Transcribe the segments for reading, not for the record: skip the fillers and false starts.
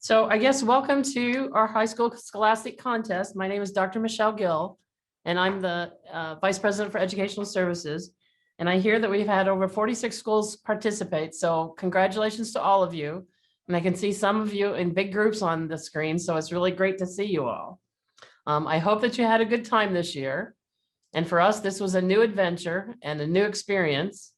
So I guess welcome to our high school Scholastic contest. My name is Dr. Michelle Gill, and I'm the Vice President for Educational Services. And I hear that we've had over 46 schools participate. So congratulations to all of you. And I can see some of you in big groups on the screen. So it's really great to see you all. I hope that you had a good time this year. And for us, this was a new adventure and a new experience.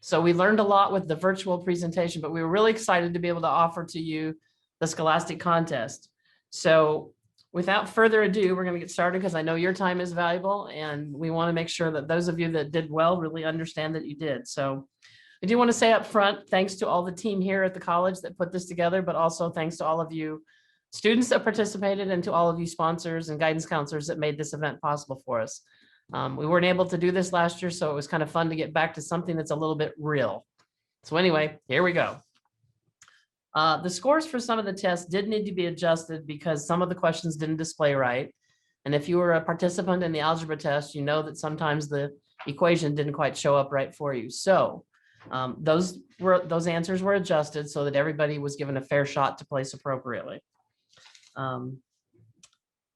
So we learned a lot with the virtual presentation, but we were really excited to be able to offer to you the Scholastic contest. So without further ado, we're going to get started because I know your time is valuable and we want to make sure that those of you that did well really understand that you did. So I do want to say up front, thanks to all the team here at the college that put this together, but also thanks to all of you students that participated and to all of you sponsors and guidance counselors that made this event possible for us. We weren't able to do this last year, so it was kind of fun to get back to something that's a little bit real. So anyway, here we go. The scores for some of the tests did need to be adjusted because some of the questions didn't display right. And if you were a participant in the algebra test, you know that sometimes the equation didn't quite show up right for you. So those answers were adjusted so that everybody was given a fair shot to place appropriately. And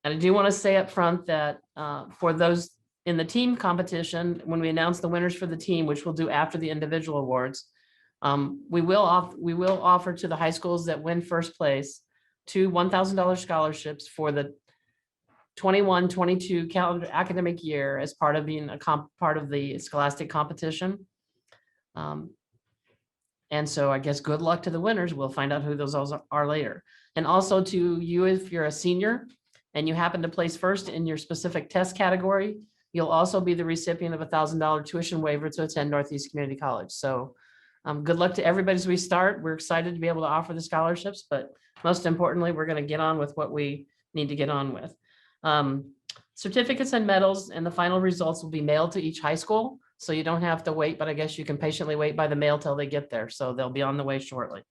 I do want to say up front that for those in the team competition, when we announce the winners for the team, which we'll do after the individual awards, we will offer to the high schools that win first place 2 $1,000 scholarships for the 21-22 calendar academic year as part of being part of the Scholastic competition. And so I guess good luck to the winners. We'll find out who those are later. And also to you, if you're a senior and you happen to place first in your specific test category, you'll also be the recipient of a $1,000 tuition waiver to attend Northeast Community College. So good luck to everybody as we start. We're excited to be able to offer the scholarships, but most importantly, we're going to get on with what we need to get on with. Certificates and medals and the final results will be mailed to each high school. So you don't have to wait, but I guess you can patiently wait by the mail till they get there. So they'll be on the way shortly.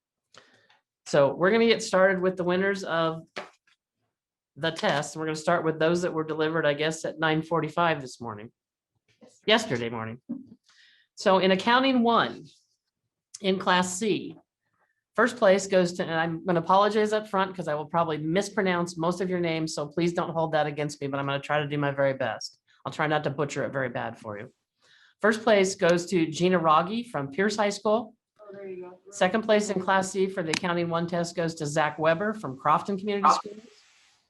So we're going to get started with the winners of the test. We're going to start with those that were delivered, I guess, at 9:45 this morning, yesterday morning. So in accounting 1, in class C, first place goes to, and I'm going to apologize up front because I will probably mispronounce most of your names. So please don't hold that against me, but I'm going to try to do my very best. I'll try not to butcher it very bad for you. First place goes to Gina Rogge from Pierce High School. Oh, there you go. Second place in class C for the accounting 1 test goes to Zach Weber from Crofton Community Schools.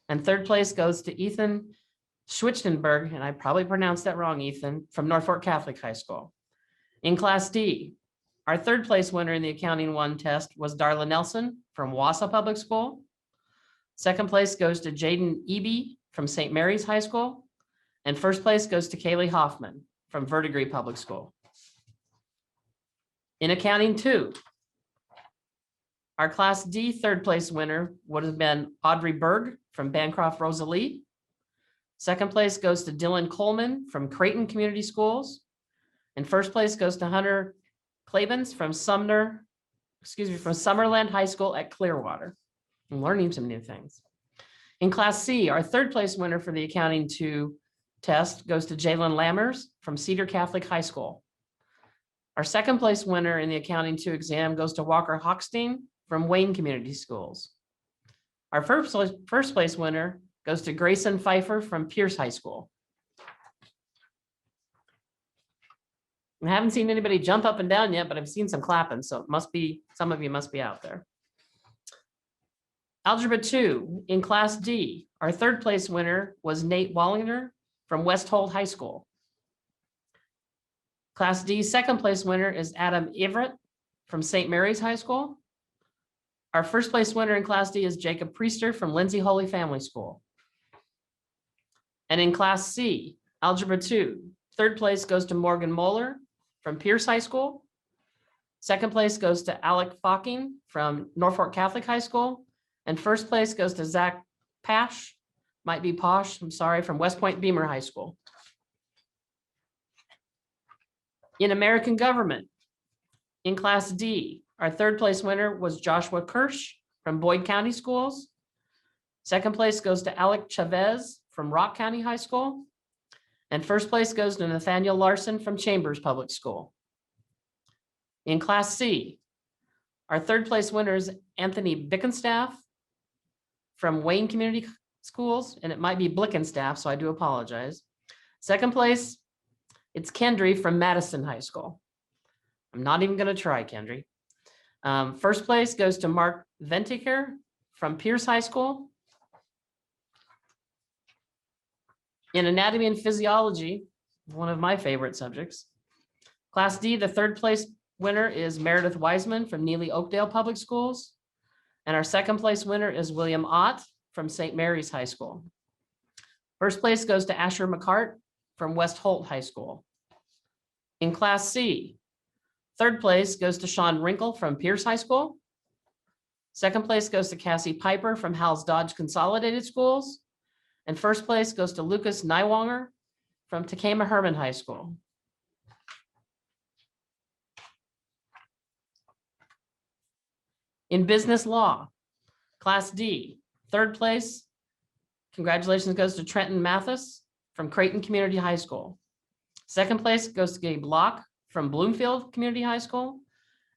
And third place goes to Ethan Schwichtenberg, and I probably pronounced that wrong, Ethan, from Norfolk Catholic High School. In class D, our third place winner in the accounting 1 test was Darla Nelson from Wausau Public School. Second place goes to Jaden Eby from St. Mary's High School. And first place goes to Kaylee Hoffman from Verdigris Public School. In accounting 2, our class D third place winner would have been Audrey Berg from Bancroft Rosalie. Second place goes to Dylan Coleman from Creighton Community Schools. And first place goes to Hunter Klebens from Summerland High School at Clearwater. I'm learning some new things. In class C, our third place winner for the accounting 2 test goes to Jalen Lammers from Cedar Catholic High School. Our second place winner in the accounting 2 exam goes to Walker Hochstein from Wayne Community Schools. Our first place winner goes to Grayson Pfeiffer from Pierce High School. I haven't seen anybody jump up and down yet, but I've seen some clapping, so it must be, some of you must be out there. Algebra 2 in class D, our third place winner was Nate Wallinger from West Holt High School. Class D second place winner is Adam Everett from St. Mary's High School. Our first place winner in class D is Jacob Priester from Lindsay Holy Family School. And in class C, Algebra 2, third place goes to Morgan Moeller from Pierce High School. Second place goes to Alec Focking from Norfolk Catholic High School. And first place goes to Zach Pash, might be Posh, I'm sorry, from West Point Beamer High School. In American Government, in class D, our third place winner was Joshua Kirsch from Boyd County Schools. Second place goes to Alec Chavez from Rock County High School. And first place goes to Nathaniel Larson from Chambers Public School. In class C, Our third place winner is Anthony Bickenstaff from Wayne Community Schools, and it might be Blickenstaff, so I do apologize. Second place, it's Kendry from Madison High School. I'm not even going to try, Kendry. First place goes to Mark Ventiker from Pierce High School. In anatomy and physiology, one of my favorite subjects. Class D, the third place winner is Meredith Wiseman from Neely Oakdale Public Schools. And our second place winner is William Ott from St. Mary's High School. First place goes to Asher McCart from West Holt High School. In Class C, third place goes to Sean Wrinkle from Pierce High School. Second place goes to Cassie Piper from Howells Dodge Consolidated Schools. And first place goes to Lucas Nywanger from Takema Herman High School. In business law, Class D, third place, congratulations goes to Trenton Mathis from Creighton Community High School. Second place goes to Gabe Locke from Bloomfield Community High School.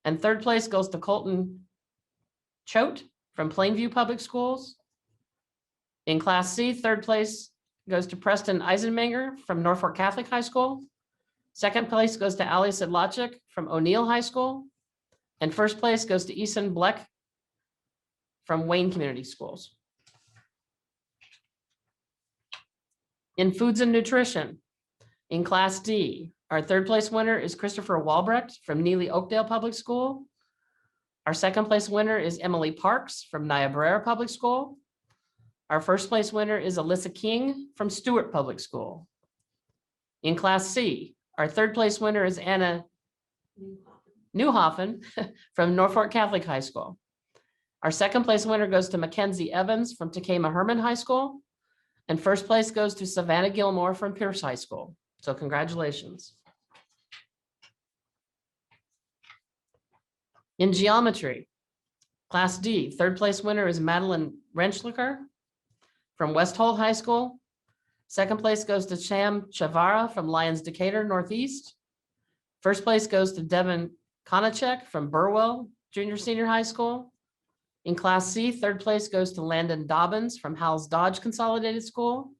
And third place goes to Colton Choate from Plainview Public Schools. In Class C, third place goes to Preston Eisenmenger from Norfolk Catholic High School. Second place goes to Ali Sedlacek from O'Neill High School. And first place goes to Eason Bleck from Wayne Community Schools. In foods and nutrition, in Class D, our third place winner is Christopher Walbrecht from Neely Oakdale Public School. Our second place winner is Emily Parks from Niobrara Public School. Our first place winner is Alyssa King from Stewart Public School. In Class C, our third place winner is Anna Newhoffen from Norfolk Catholic High School. Our second place winner goes to Mackenzie Evans from Takema Herman High School. And first place goes to Savannah Gilmore from Pierce High School. So congratulations. In geometry, Class D, third place winner is Madeline Renschlicker from West Holt High School. Second place goes to Sham Chavara from Lyons Decatur Northeast. First place goes to Devin Konachek from Burwell Junior Senior High School. In Class C, third place goes to Landon Dobbins from Howells Dodge Consolidated School.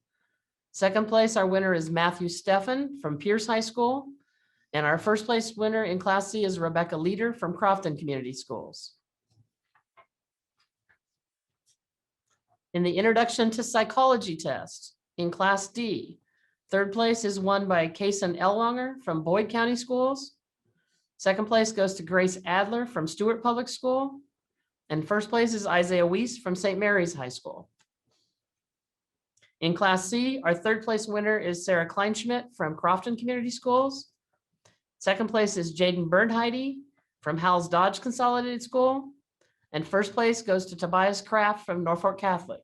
Second place, our winner is Matthew Steffen from Pierce High School. And our first place winner in Class C is Rebecca Leader from Crofton Community Schools. In the Introduction to Psychology test, in Class D, third place is won by Kason Elwanger from Boyd County Schools. Second place goes to Grace Adler from Stewart Public School. And first place is Isaiah Weiss from St. Mary's High School. In Class C, our third place winner is Sarah Kleinschmidt from Crofton Community Schools. Second place is Jaden Bernheide from Howells Dodge Consolidated School. And first place goes to Tobias Kraft from Norfolk Catholic.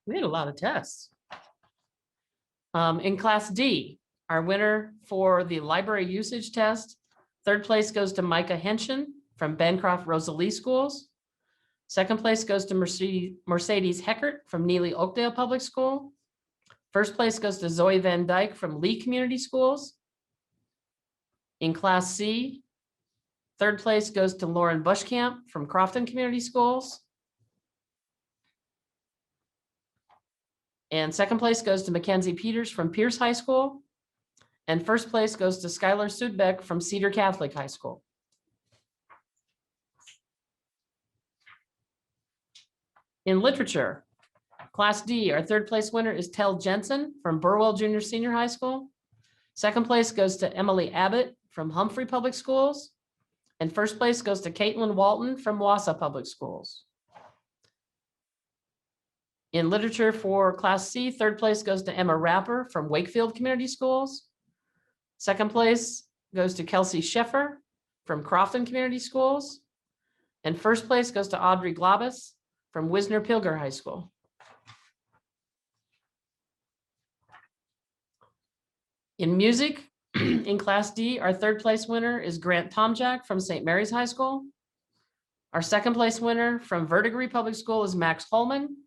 We had a lot of tests. In Class D, our winner for the library usage test, third place goes to Micah Henshin from Bancroft Rosalie Schools. Second place goes to Mercedes Heckert from Neely Oakdale Public School. First place goes to Zoe Van Dyke from Lee Community Schools. In Class C, third place goes to Lauren Bushkamp from Crofton Community Schools. And second place goes to Mackenzie Peters from Pierce High School. And first place goes to Skylar Sudbeck from Cedar Catholic High School. In literature, Class D, our third place winner is Tel Jensen from Burwell Junior Senior High School. Second place goes to Emily Abbott from Humphrey Public Schools. And first place goes to Caitlin Walton from Wausau Public Schools. In literature for Class C, third place goes to Emma Rapper from Wakefield Community Schools. Second place goes to Kelsey Sheffer from Crofton Community Schools. And first place goes to Audrey Globus from Wisner Pilger High School. In music, in Class D, our third place winner is Grant Tomjak from St. Mary's High School. Our second place winner from Verdigris Public School is Max Holman.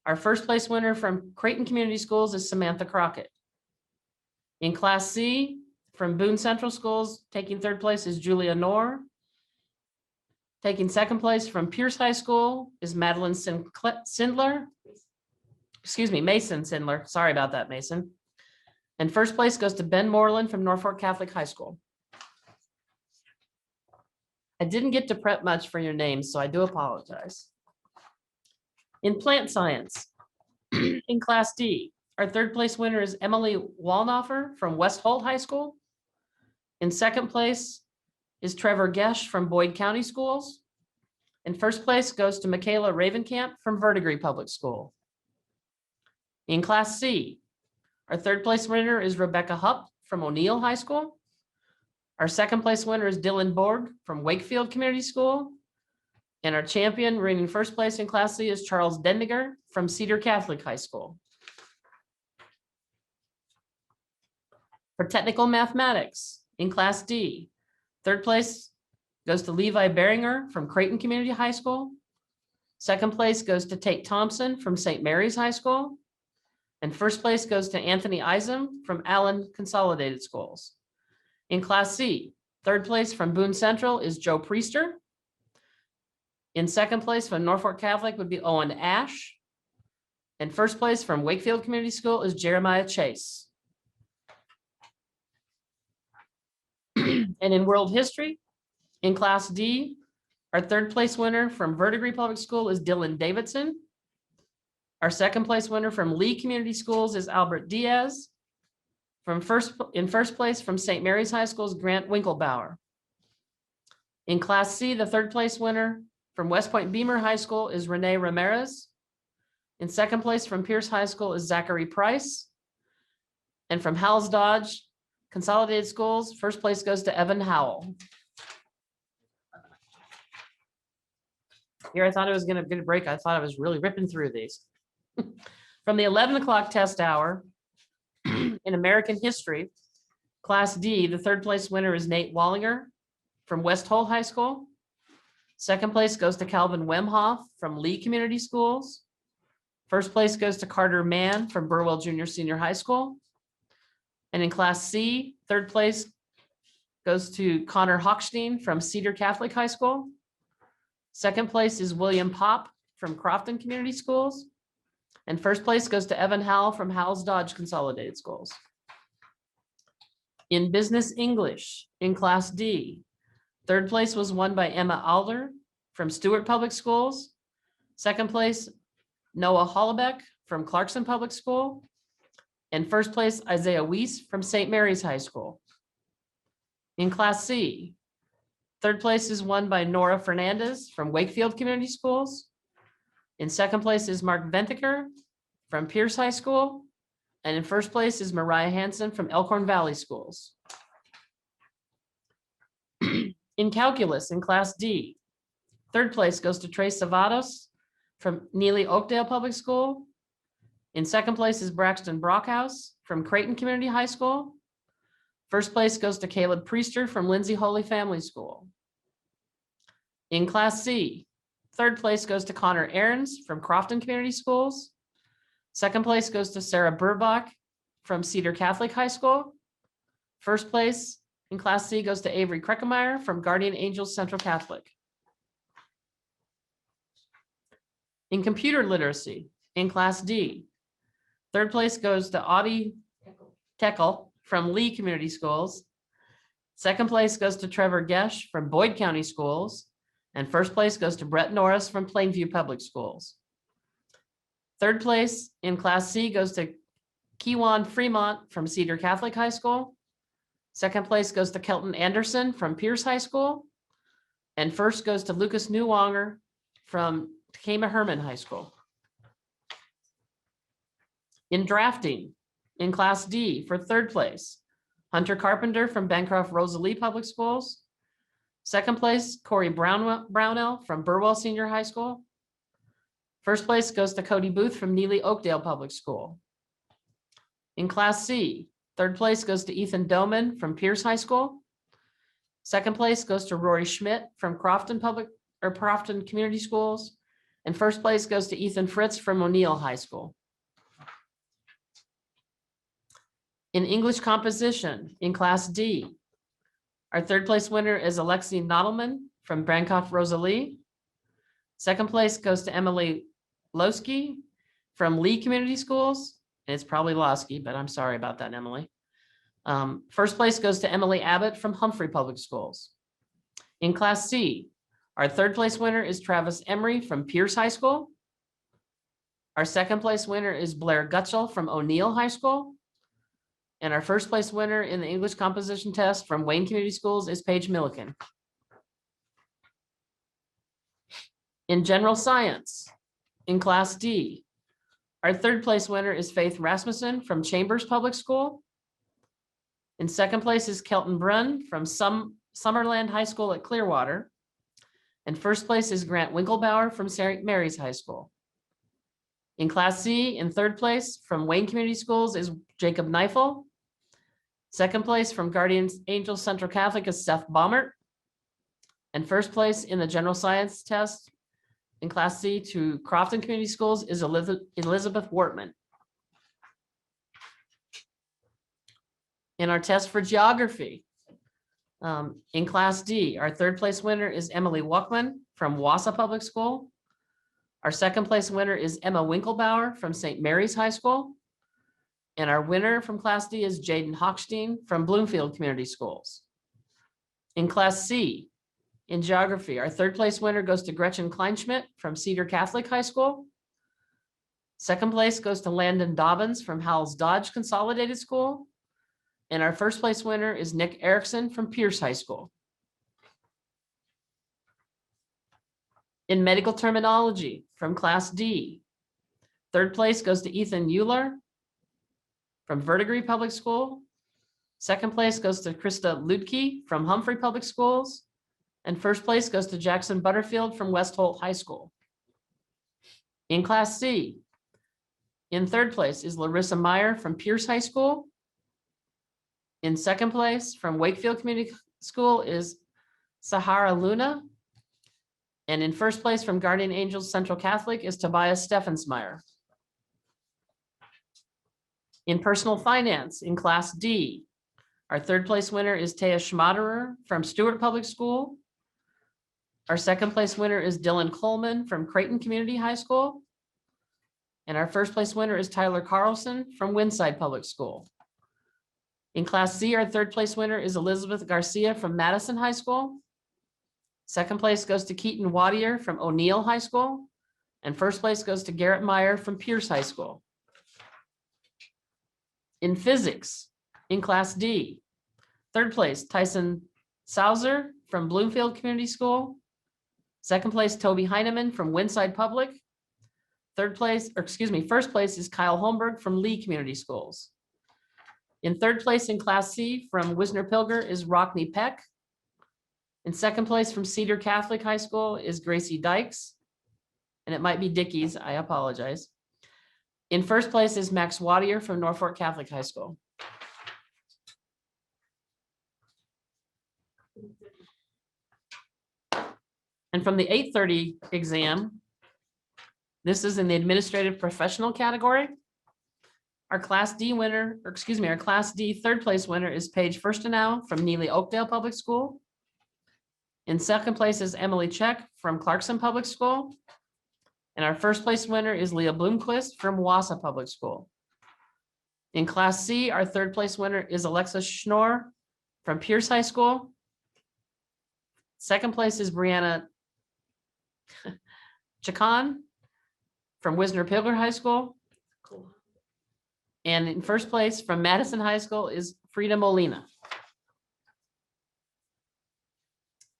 Our first place winner from Creighton Community Schools is Samantha Crockett. In Class C, from Boone Central Schools, taking third place is Julia Knorr. Taking second place from Pierce High School is Madeline Sindler. Excuse me, Mason Sindler. Sorry about that, Mason. And first place goes to Ben Moreland from Norfolk Catholic High School. I didn't get to prep much for your names, so I do apologize. In plant science, in Class D, our third place winner is Emily Walnoffer from West Holt High School. In second place is Trevor Gesh from Boyd County Schools. And first place goes to Michaela Ravenkamp from Verdigris Public School. In Class C, our third place winner is Rebecca Hupp from O'Neill High School. Our second place winner is Dylan Borg from Wakefield Community School. And our champion reigning first place in Class C is Charles Dendiger from Cedar Catholic High School. For technical mathematics in Class D, third place goes to Levi Beringer from Creighton Community High School. Second place goes to Tate Thompson from St. Mary's High School. And first place goes to Anthony Isom from Allen Consolidated Schools. In Class C, third place from Boone Central is Joe Priester. In second place from Norfolk Catholic would be Owen Ash. And first place from Wakefield Community School is Jeremiah Chase. And in world history, in Class D, our third place winner from Verdigris Public School is Dylan Davidson. Our second place winner from Lee Community Schools is Albert Diaz. In first place from St. Mary's High School is Grant Winklebauer. In Class C, the third place winner from West Point Beamer High School is Renee Ramirez. In second place from Pierce High School is Zachary Price. And from Howells Dodge Consolidated Schools, first place goes to Evan Howell. Here, I thought I was going to get a break. I thought I was really ripping through these. From the 11 o'clock test hour in American history, Class D, the third place winner is Nate Wallinger from West Holt High School. Second place goes to Calvin Wemhoff from Lee Community Schools. First place goes to Carter Mann from Burwell Junior Senior High School. And in Class C, third place goes to Connor Hochstein from Cedar Catholic High School. Second place is William Pop from Crofton Community Schools. And first place goes to Evan Howell from Howells Dodge Consolidated Schools. In business English, in Class D, third place was won by Emma Alder from Stewart Public Schools. Second place, Noah Hollebeck from Clarkson Public School. And first place, Isaiah Weiss from St. Mary's High School. In Class C, third place is won by Nora Fernandez from Wakefield Community Schools. In second place is Mark Ventiker from Pierce High School. And in first place is Mariah Hansen from Elkhorn Valley Schools. In calculus, in Class D, third place goes to Trace Savados from Neely Oakdale Public School. In second place is Braxton Brockhouse from Creighton Community High School. First place goes to Caleb Priester from Lindsay Holy Family School. In Class C, third place goes to Connor Ahrens from Crofton Community Schools. Second place goes to Sarah Burbach from Cedar Catholic High School. First place in Class C goes to Avery Kreckemeyer from Guardian Angels Central Catholic. In computer literacy, in Class D, third place goes to Audie Teckel from Lee Community Schools. Second place goes to Trevor Gesh from Boyd County Schools. And first place goes to Brett Norris from Plainview Public Schools. Third place in Class C goes to Kewan Fremont from Cedar Catholic High School. Second place goes to Kelton Anderson from Pierce High School. And first goes to Lucas Newwanger from Takema Herman High School. In drafting, in Class D for third place, Hunter Carpenter from Bancroft Rosalie Public Schools. Second place, Corey Brownell from Burwell Senior High School. First place goes to Cody Booth from Neely Oakdale Public School. In Class C, third place goes to Ethan Doman from Pierce High School. Second place goes to Rory Schmidt from Crofton Community Schools. And first place goes to Ethan Fritz from O'Neill High School. In English composition, in Class D, our third place winner is Alexi Nodelman from Bancroft Rosalie. Second place goes to Emily Losky from Lee Community Schools. And it's probably Losky, but I'm sorry about that, Emily. First place goes to Emily Abbott from Humphrey Public Schools. In Class C, our third place winner is Travis Emery from Pierce High School. Our second place winner is Blair Gutschel from O'Neill High School. And our first place winner in the English composition test from Wayne Community Schools is Paige Milliken. In general science, in Class D, our third place winner is Faith Rasmussen from Chambers Public School. In second place is Kelton Brunn from Summerland High School at Clearwater. And first place is Grant Winklebauer from St. Mary's High School. In Class C, in third place from Wayne Community Schools is Jacob Neifel. Second place from Guardian Angels Central Catholic is Seth Baumert. And first place in the general science test in Class C to Crofton Community Schools is Elizabeth Wortman. In our test for geography, in Class D, our third place winner is Emily Walkman from Wausau Public School. Our second place winner is Emma Winklebauer from St. Mary's High School. And our winner from Class D is Jaden Hochstein from Bloomfield Community Schools. In Class C, in geography, our third place winner goes to Gretchen Kleinschmidt from Cedar Catholic High School. Second place goes to Landon Dobbins from Howells Dodge Consolidated School. And our first place winner is Nick Erickson from Pierce High School. In medical terminology from Class D, third place goes to Ethan Euler from Verdigris Public School. Second place goes to Krista Ludke from Humphrey Public Schools. And first place goes to Jackson Butterfield from West Holt High School. In Class C, in third place is Larissa Meyer from Pierce High School. In second place from Wakefield Community School is Sahara Luna. And in first place from Guardian Angels Central Catholic is Tobias Steffensmeyer. In personal finance, in Class D, our third place winner is Taya Schmaderer from Stewart Public School. Our second place winner is Dylan Coleman from Creighton Community High School. And our first place winner is Tyler Carlson from Winside Public School. In Class C, our third place winner is Elizabeth Garcia from Madison High School. Second place goes to Keaton Wadier from O'Neill High School. And first place goes to Garrett Meyer from Pierce High School. In physics, in Class D, third place, Tyson Sauser from Bloomfield Community School. Second place, Toby Heineman from Winside Public. First place is Kyle Holmberg from Lee Community Schools. In third place in Class C from Wisner Pilger is Rockney Peck. In second place from Cedar Catholic High School is Gracie Dykes. And it might be Dickey's, I apologize. In first place is Max Wadier from Norfolk Catholic High School. And from the 8:30 exam, this is in the administrative professional category. Our Class D winner, our Class D third place winner is Paige Furstenau from Neely Oakdale Public School. In second place is Emily Check from Clarkson Public School. And our first place winner is Leah Bloomquist from Wausau Public School. In Class C, our third place winner is Alexa Schnorr from Pierce High School. Second place is Brianna Chacon from Wisner Pilger High School. And in first place from Madison High School is Frida Molina.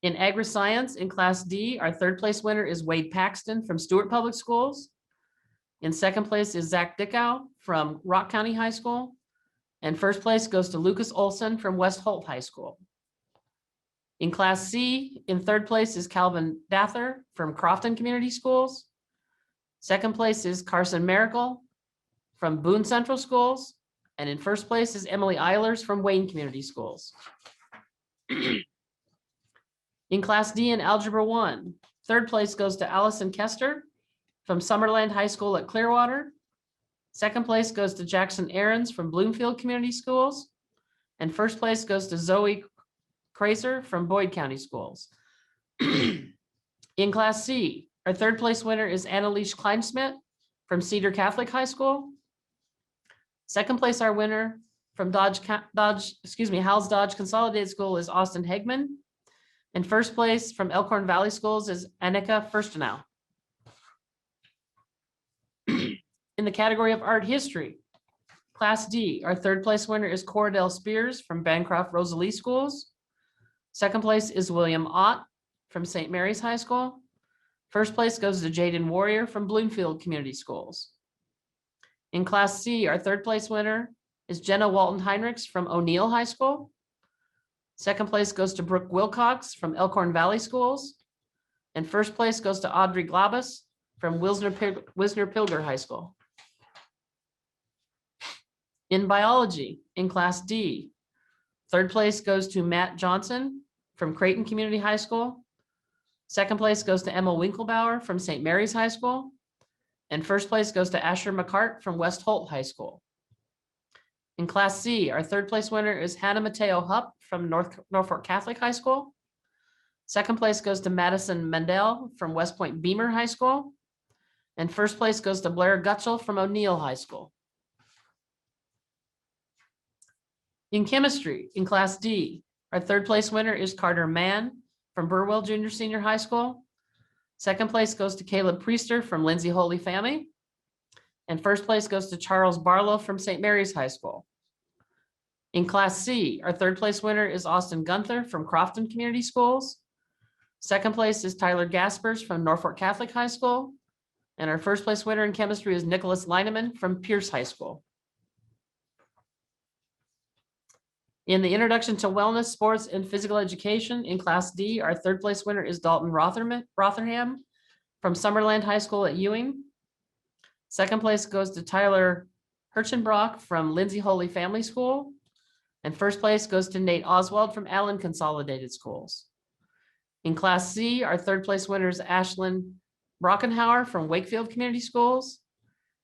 In agri-science, in Class D, our third place winner is Wade Paxton from Stewart Public Schools. In second place is Zach Dickow from Rock County High School. And first place goes to Lucas Olson from West Holt High School. In Class C, in third place is Calvin Dather from Crofton Community Schools. Second place is Carson Miracle from Boone Central Schools. And in first place is Emily Eilers from Wayne Community Schools. In Class D in Algebra 1, third place goes to Allison Kester from Summerland High School at Clearwater. Second place goes to Jackson Aarons from Bloomfield Community Schools. And first place goes to Zoe Kraser from Boyd County Schools. In Class C, our third place winner is Annalise Kleinsmith from Cedar Catholic High School. Second place, our winner from Howells Dodge Consolidated School is Austin Hegman. And first place from Elkhorn Valley Schools is Annika Furstenau. In the category of art history, Class D, our third place winner is Cordell Spears from Bancroft Rosalie Schools. Second place is William Ott from St. Mary's High School. First place goes to Jaden Warrior from Bloomfield Community Schools. In Class C, our third place winner is Jenna Walton Heinrichs from O'Neill High School. Second place goes to Brooke Wilcox from Elkhorn Valley Schools. And first place goes to Audrey Glabus from Wisner Pilger High School. In biology, in Class D, third place goes to Matt Johnson from Creighton Community High School. Second place goes to Emma Winklebauer from St. Mary's High School. And first place goes to Asher McCart from West Holt High School. In Class C, our third place winner is Hannah Mateo Hupp from Norfolk Catholic High School. Second place goes to Madison Mendel from West Point Beamer High School. And first place goes to Blair Gutschel from O'Neill High School. In chemistry, in Class D, our third place winner is Carter Mann from Burwell Junior Senior High School. Second place goes to Caleb Priester from Lindsay Holy Family. And first place goes to Charles Barlow from St. Mary's High School. In Class C, our third place winner is Austin Gunther from Crofton Community Schools. Second place is Tyler Gaspers from Norfolk Catholic High School. And our first place winner in chemistry is Nicholas Leineman from Pierce High School. In the Introduction to Wellness, Sports, and Physical Education in Class D, our third place winner is Dalton Rotherham from Summerland High School at Ewing. Second place goes to Tyler Hirschenbrock from Lindsay Holy Family School. And first place goes to Nate Oswald from Allen Consolidated Schools. In Class C, our third place winner is Ashlyn Brockenhauer from Wakefield Community Schools.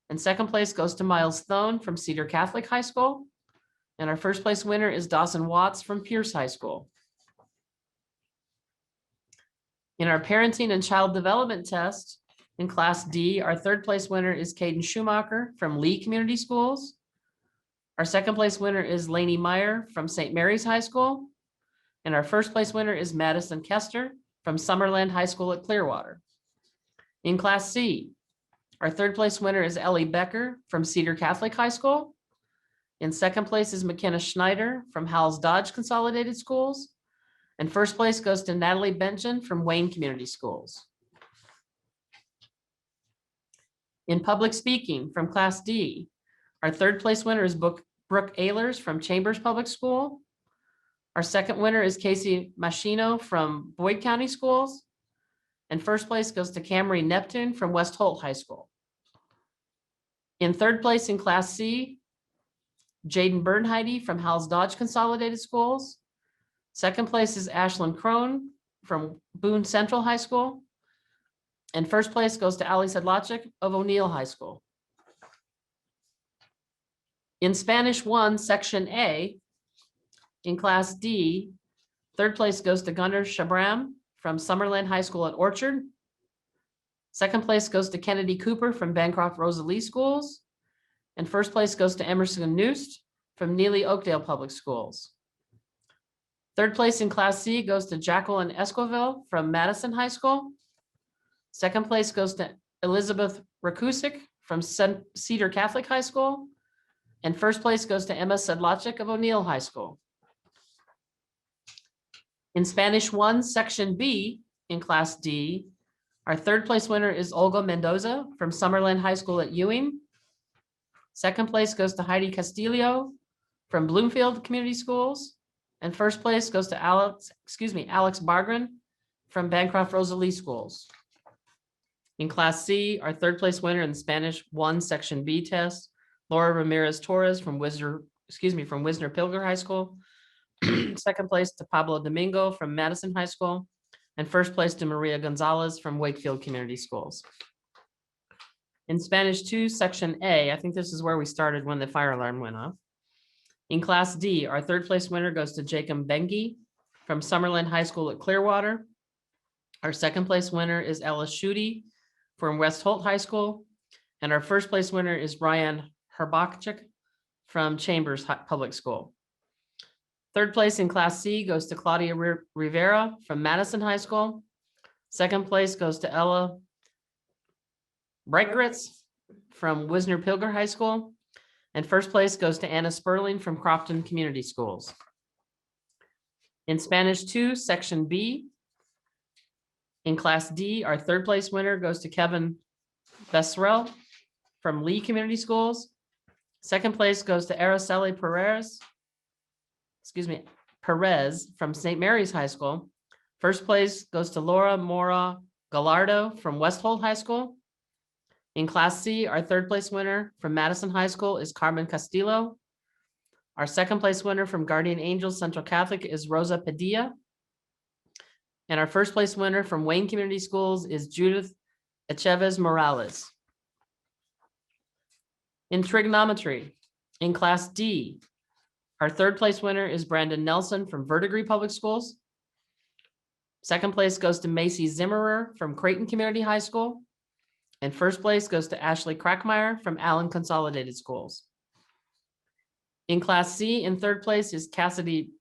And second place goes to Miles Thone from Cedar Catholic High School. And our first place winner is Dawson Watts from Pierce High School. In our parenting and child development test in Class D, our third place winner is Caden Schumacher from Lee Community Schools. Our second place winner is Lainey Meyer from St. Mary's High School. And our first place winner is Madison Kester from Summerland High School at Clearwater. In Class C, our third place winner is Ellie Becker from Cedar Catholic High School. In second place is McKenna Schneider from Howells Dodge Consolidated Schools. And first place goes to Natalie Benchen from Wayne Community Schools. In public speaking from Class D, our third place winner is Brooke Ehlers from Chambers Public School. Our second winner is Casey Machino from Boyd County Schools. And first place goes to Camry Neptune from West Holt High School. In third place in Class C, Jaden Bernheide from Howells Dodge Consolidated Schools. Second place is Ashlyn Crone from Boone Central High School. And first place goes to Ali Sedlacek of O'Neill High School. In Spanish 1, Section A, in Class D, third place goes to Gunnar Shabram from Summerland High School at Orchard. Second place goes to Kennedy Cooper from Bancroft Rosalie Schools. And first place goes to Emerson Noost from Neely Oakdale Public Schools. Third place in Class C goes to Jacqueline Esquivel from Madison High School. Second place goes to Elizabeth Rakusik from Cedar Catholic High School. And first place goes to Emma Sedlacek of O'Neill High School. In Spanish 1, Section B, in Class D, our third place winner is Olga Mendoza from Summerland High School at Ewing. Second place goes to Heidi Castillo from Bloomfield Community Schools. And first place goes to Alex Bargren from Bancroft Rosalie Schools. In Class C, our third place winner in the Spanish 1 Section B test, Laura Ramirez Torres from Wisner Pilger High School. Second place to Pablo Domingo from Madison High School. And first place to Maria Gonzalez from Wakefield Community Schools. In Spanish 2, Section A, I think this is where we started when the fire alarm went off. In Class D, our third place winner goes to Jacob Bengi from Summerlin High School at Clearwater. Our second place winner is Ella Schutte from West Holt High School. And our first place winner is Ryan Herbachik from Chambers Public School. Third place in Class C goes to Claudia Rivera from Madison High School. Second place goes to Ella Breitgritz from Wisner-Pilger High School. And first place goes to Anna Sperling from Crofton Community Schools. In Spanish 2, Section B, in Class D, our third place winner goes to Kevin Besserell from Lee Community Schools. Second place goes to Araceli Perez from St. Mary's High School. First place goes to Laura Mora Gallardo from West Holt High School. In Class C, our third place winner from Madison High School is Carmen Castillo. Our second place winner from Guardian Angels Central Catholic is Rosa Padilla. And our first place winner from Wayne Community Schools is Judith Echeves Morales. In trigonometry, in Class D, our third place winner is Brandon Nelson from Verdigris Public Schools. Second place goes to Macy Zimmerer from Creighton Community High School. And first place goes to Ashley Krackmeyer from Allen Consolidated Schools. In Class C, in third place is Cassidy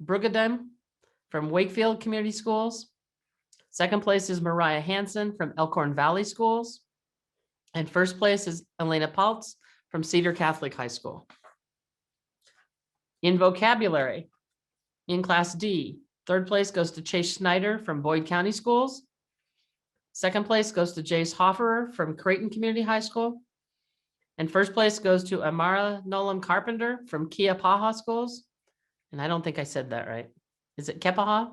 Brugadem from Wakefield Community Schools. Second place is Mariah Hansen from Elkhorn Valley Schools. And first place is Elena Paltz from Cedar Catholic High School. In vocabulary, in Class D, third place goes to Chase Schneider from Boyd County Schools. Second place goes to Jace Hofferer from Creighton Community High School. And first place goes to Amara Nolan Carpenter from Keapaha Schools. And I don't think I said that right. Is it Kepaha?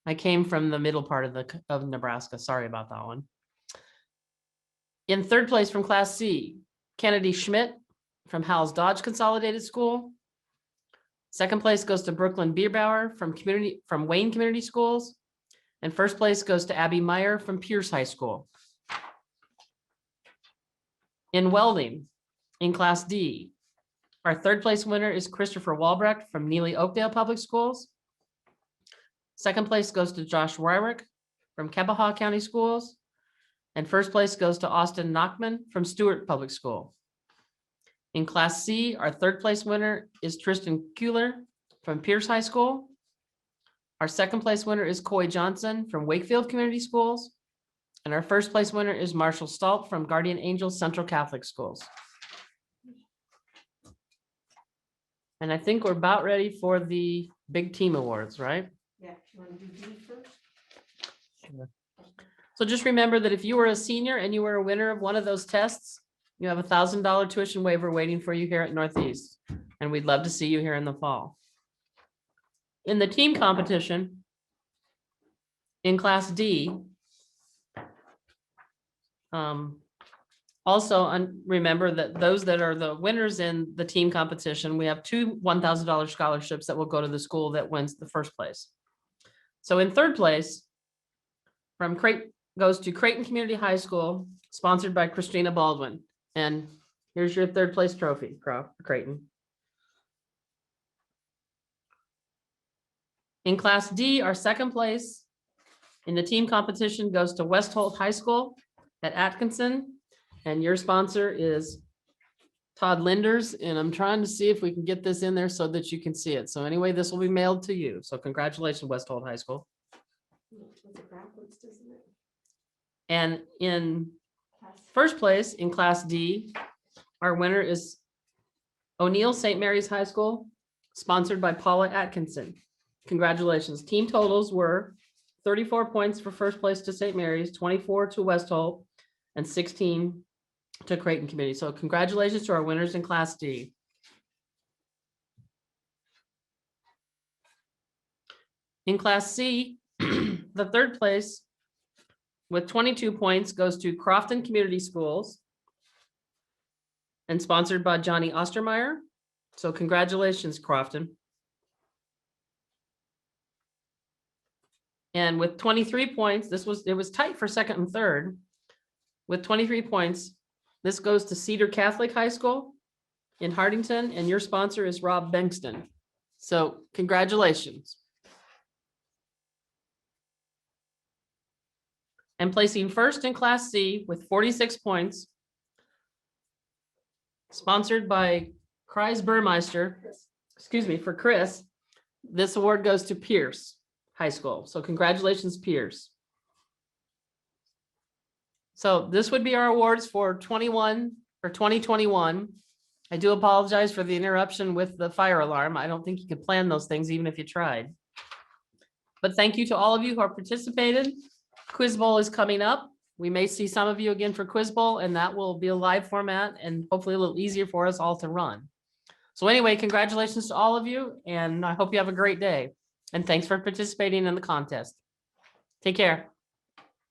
I came from the middle part of Nebraska. Sorry about that one. In third place from Class C, Kennedy Schmidt from Howells Dodge Consolidated School. Second place goes to Brooklyn Bierbauer from Wayne Community Schools. And first place goes to Abby Meyer from Pierce High School. In welding, in Class D, our third place winner is Christopher Walbrecht from Neely Oakdale Public Schools. Second place goes to Josh Wyrick from Kepaha County Schools. And first place goes to Austin Nachman from Stewart Public School. In Class C, our third place winner is Tristan Kuehler from Pierce High School. Our second place winner is Coy Johnson from Wakefield Community Schools. And our first place winner is Marshall Stalt from Guardian Angels Central Catholic Schools. And I think we're about ready for the big team awards, right? Yeah, you want to do D first? Sure. So just remember that if you were a senior and you were a winner of one of those tests, you have a $1,000 tuition waiver waiting for you here at Northeast. And we'd love to see you here in the fall. In the team competition, in Class D, also remember that those that are the winners in the team competition, we have two $1,000 scholarships that will go to the school that wins the first place. So in third place, goes to Creighton Community High School, sponsored by Christina Baldwin. And here's your third place trophy, Creighton. In Class D, our second place in the team competition goes to West Holt High School at Atkinson. And your sponsor is Todd Linders. And I'm trying to see if we can get this in there so that you can see it. So anyway, this will be mailed to you. So congratulations, West Holt High School. And in first place in Class D, our winner is O'Neill St. Mary's High School, sponsored by Paula Atkinson. Congratulations. Team totals were 34 points for first place to St. Mary's, 24 to West Holt, and 16 to Creighton Community. So congratulations to our winners in Class D. In Class C, the third place with 22 points goes to Crofton Community Schools and sponsored by Johnny Ostermeyer. So congratulations, Crofton. And with 23 points, it was tight for second and third. with 23 points. This goes to Cedar Catholic High School in Hardington, and your sponsor is Rob Bengston. So congratulations. And placing first in Class C with 46 points, sponsored by Kreis Burmeister, excuse me, for Chris, this award goes to Pierce High School. So congratulations, Pierce. So this would be our awards for 2021. I do apologize for the interruption with the fire alarm. I don't think you could plan those things even if you tried. But thank you to all of you who have participated. Quiz Bowl is coming up. We may see some of you again for Quiz Bowl, and that will be a live format and hopefully a little easier for us all to run. So anyway, congratulations to all of you, and I hope you have a great day. And thanks for participating in the contest. Take care.